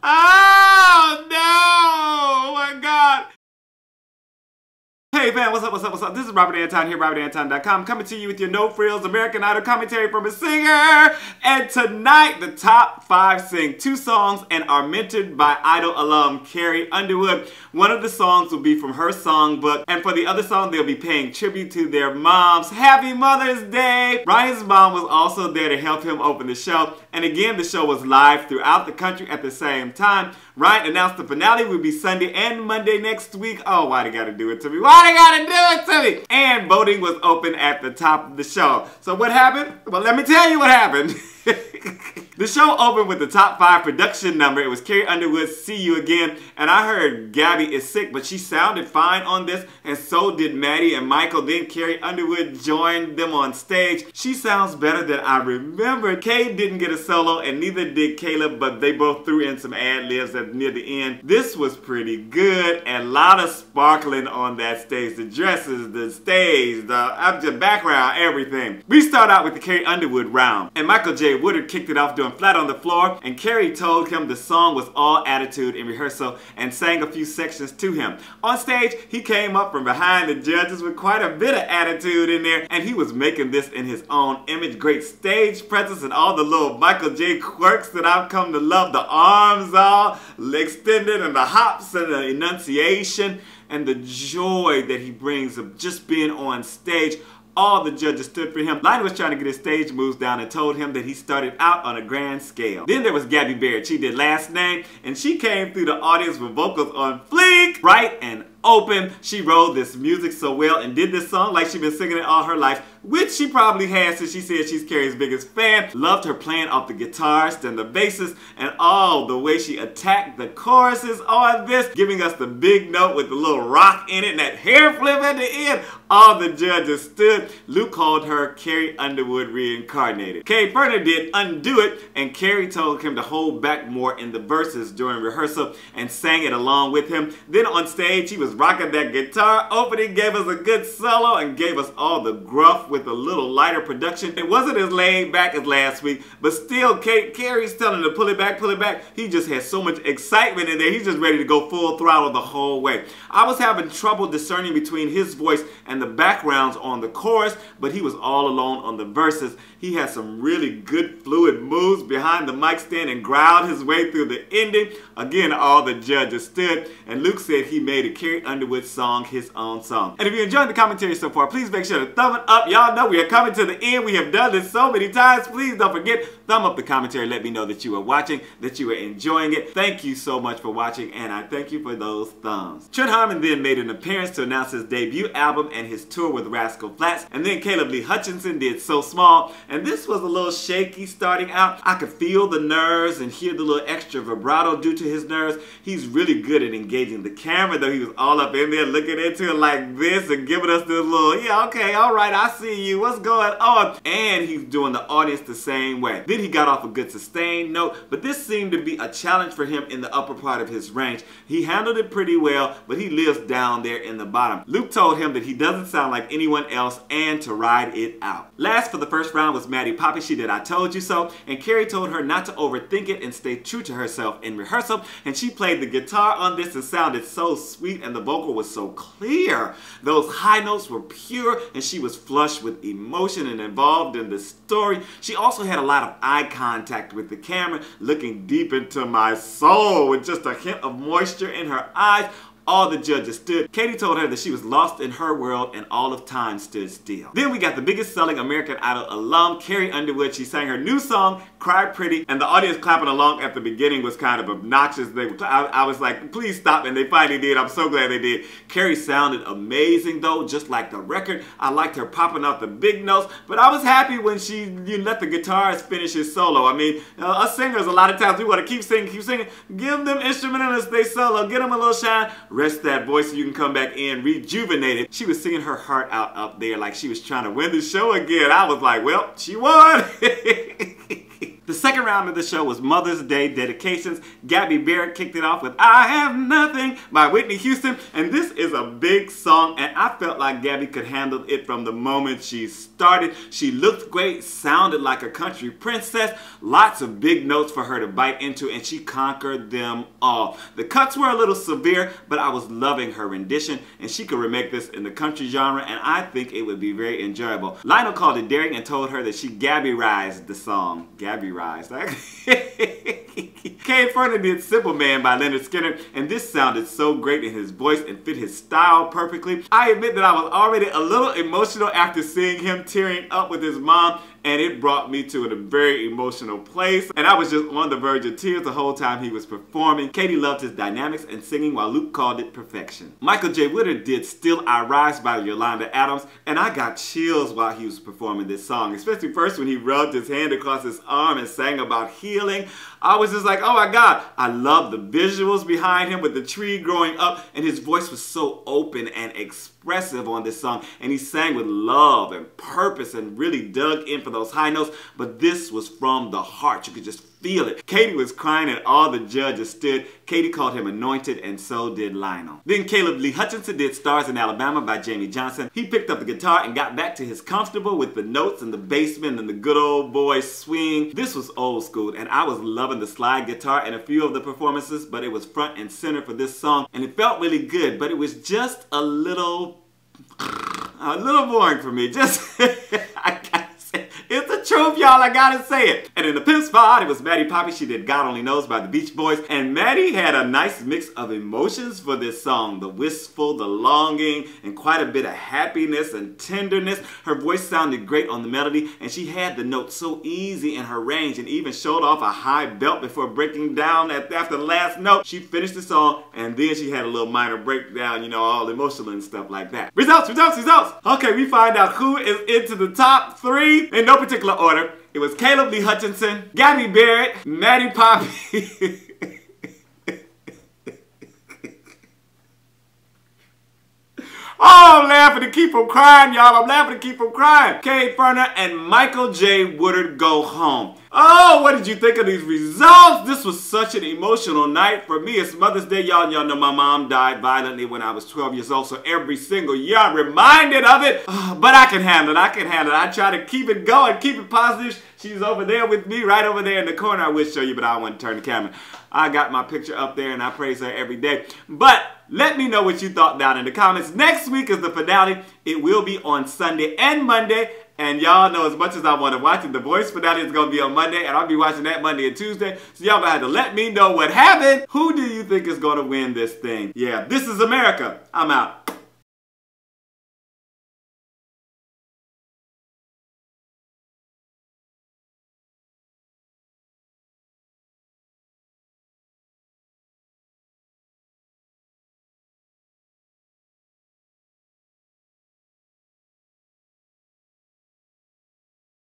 Oh no! Oh my God! Hey fam, what's up, what's up, what's up? This is Robert Anton here, robertanton.com, coming to you with your no frills American Idol commentary from a singer. And tonight, the top 5 sing 2 songs and are mentored by Idol alum Carrie Underwood. One of the songs will be from her songbook, and for the other song, they'll be paying tribute to their moms. Happy Mother's Day! Ryan's mom was also there to help him open the show, and again, the show was live throughout the country at the same time. Ryan announced the finale would be Sunday and Monday next week. Oh, why they gotta do it to me? Why they gotta do it to me? And voting was open at the top of the show. So what happened? Well, let me tell you what happened. The show opened with the top 5 production number. It was Carrie Underwood's See You Again. And I heard Gabby is sick, but she sounded fine on this. And so did Maddie and Michael. Then Carrie Underwood joined them on stage. She sounds better than I remembered. Kay didn't get a solo and neither did Caleb, but they both threw in some ad-libs near the end. This was pretty good. And a lot of sparkling on that stage. The dresses, the stage, the background, everything. We start out with the Carrie Underwood round. And Michael J. Woodard kicked it off doing Flat on the Floor, and Carrie told him the song was all attitude in rehearsal and sang a few sections to him. On stage, he came up from behind the judges with quite a bit of attitude in there, and he was making this in his own image. Great stage presence and all the little Michael J. quirks that I've come to love. The arms all extended and the hops and the enunciation and the joy that he brings of just being on stage. All the judges stood for him. Lionel was trying to get his stage moves down and told him that he started out on a grand scale. Then there was Gabby Barrett. She did Last Name, and she came through the audience with vocals on fleek, bright and open. She rode this music so well and did this song like she'd been singing it all her life, which she probably has since she said she's Carrie's biggest fan. Loved her playing off the guitars and the basses and all the way she attacked the choruses on this, giving us the big note with the little rock in it and that hair flip at the end. All the judges stood. Luke called her Carrie Underwood reincarnated. Kay Perry did Undo It, and Carrie told him to hold back more in the verses during rehearsal and sang it along with him. Then on stage, he was rocking that guitar opening, gave us a good solo, and gave us all the gruff with a little lighter production. It wasn't as laid back as last week, but still Carrie's telling him to pull it back, pull it back. He just had so much excitement in there. He's just ready to go full throttle the whole way. I was having trouble discerning between his voice and the backgrounds on the chorus, but he was all alone on the verses. He had some really good fluid moves behind the mic stand and growled his way through the ending. Again, all the judges stood, and Luke said he made a Carrie Underwood song his own song. And if you enjoyed the commentary so far, please make sure to thumb it up. Y'all know we are coming to the end. We have done this so many times. Please don't forget, thumb up the commentary. Let me know that you are watching, that you are enjoying it. Thank you so much for watching, and I thank you for those thumbs. Trent Harmon then made an appearance to announce his debut album and his tour with Rascal Flatts, and then Caleb Lee Hutchinson did So Small, and this was a little shaky starting out. I could feel the nerves and hear the little extra vibrato due to his nerves. He's really good at engaging the camera, though. He was all up in there looking into it like this and giving us this little, yeah, okay, all right, I see you, what's going on? And he's doing the audience the same way. Then he got off a good sustained note, but this seemed to be a challenge for him in the upper part of his range. He handled it pretty well, but he lives down there in the bottom. Luke told him that he doesn't sound like anyone else and to ride it out. Last for the first round was Maddie Poppy. She did I Told You So, and Carrie told her not to overthink it and stay true to herself in rehearsal, and she played the guitar on this and sounded so sweet and the vocal was so clear. Those high notes were pure and she was flush with emotion and involved in the story. She also had a lot of eye contact with the camera, looking deep into my soul with just a hint of moisture in her eyes. All the judges stood. Katie told her that she was lost in her world and all of time stood still. Then we got the biggest selling American Idol alum, Carrie Underwood. She sang her new song, Cry Pretty, and the audience clapping along at the beginning was kind of obnoxious. I was like, please stop, and they finally did. I'm so glad they did. Carrie sounded amazing though, just like the record. I liked her popping out the big notes, but I was happy when you let the guitarist finish his solo. I mean, us singers, a lot of times we want to keep singing. Give them instrumentalists they solo, get them a little shine. Rest that voice so you can come back in rejuvenated. She was singing her heart out up there like she was trying to win the show again. I was like, well, she won. The The second round of the show was Mother's Day dedications. Gabby Barrett kicked it off with I Have Nothing by Whitney Houston. And this is a big song, and I felt like Gabby could handle it from the moment she started. She looked great, sounded like a country princess, lots of big notes for her to bite into, and she conquered them all. The cuts were a little severe, but I was loving her rendition, and she could remake this in the country genre, and I think it would be very enjoyable. Lionel called it daring and told her that she Gabby-rized the song. Gabby-rized. Katy Perry did Simple Man by Leonard Skinner, and this sounded so great in his voice and fit his style perfectly. I admit that I was already a little emotional after seeing him tearing up with his mom, and it brought me to a very emotional place, and I was just on the verge of tears the whole time he was performing. Katy loved his dynamics and singing, while Luke called it perfection. Michael J. Woodard did Still I Rise by Yolanda Adams, and I got chills while he was performing this song, especially first when he rubbed his hand across his arm and sang about healing. I was just like, oh my God. I love the visuals behind him with the tree growing up, and his voice was so open and expressive on this song, and he sang with love and purpose and really dug in for those high notes, but this was from the heart. You could just feel it. Katy was crying and all the judges stood. Katy called him anointed, and so did Lionel. Then Caleb Lee Hutchinson did Stars in Alabama by Jamie Johnson. He picked up the guitar and got back to his comfortable with the notes and the bassman and the good old boy swing. This was old school, and I was loving the slide guitar in a few of the performances, but it was front and center for this song, and it felt really good, but it was just a little boring for me. Just, I gotta say, it's the truth, y'all, I gotta say it. And in the pimp spot, it was Maddie Poppy. She did God Only Knows by the Beach Boys, and Maddie had a nice mix of emotions for this song. The wistful, the longing, and quite a bit of happiness and tenderness. Her voice sounded great on the melody, and she had the notes so easy in her range, and even showed off a high belt before breaking down after the last note. She finished the song, and then she had a little minor breakdown, you know, all emotional and stuff like that. Results, results, results! Okay, we find out who is into the top 3 in no particular order. It was Caleb Lee Hutchinson, Gabby Barrett, Maddie Poppy, oh, I'm laughing to keep from crying, y'all. I'm laughing to keep from crying. Katy Perry and Michael J. Woodard go home. Oh, what did you think of these results? This was such an emotional night for me. It's Mother's Day, y'all. Y'all know my mom died violently when I was 12 years old, so every single year I'm reminded of it. But I can handle it. I can handle it. I try to keep it going, keep it positive. She's over there with me, right over there in the corner. I wish show you, but I don't want to turn the camera. I got my picture up there, and I praise her every day. But let me know what you thought down in the comments. Next week is the finale. It will be on Sunday and Monday. And y'all know as much as I want to watch it, The Voice finale is going to be on Monday, and I'll be watching that Monday and Tuesday. So y'all going to have to let me know what happened. Who do you think is going to win this thing? Yeah, this is America. I'm out.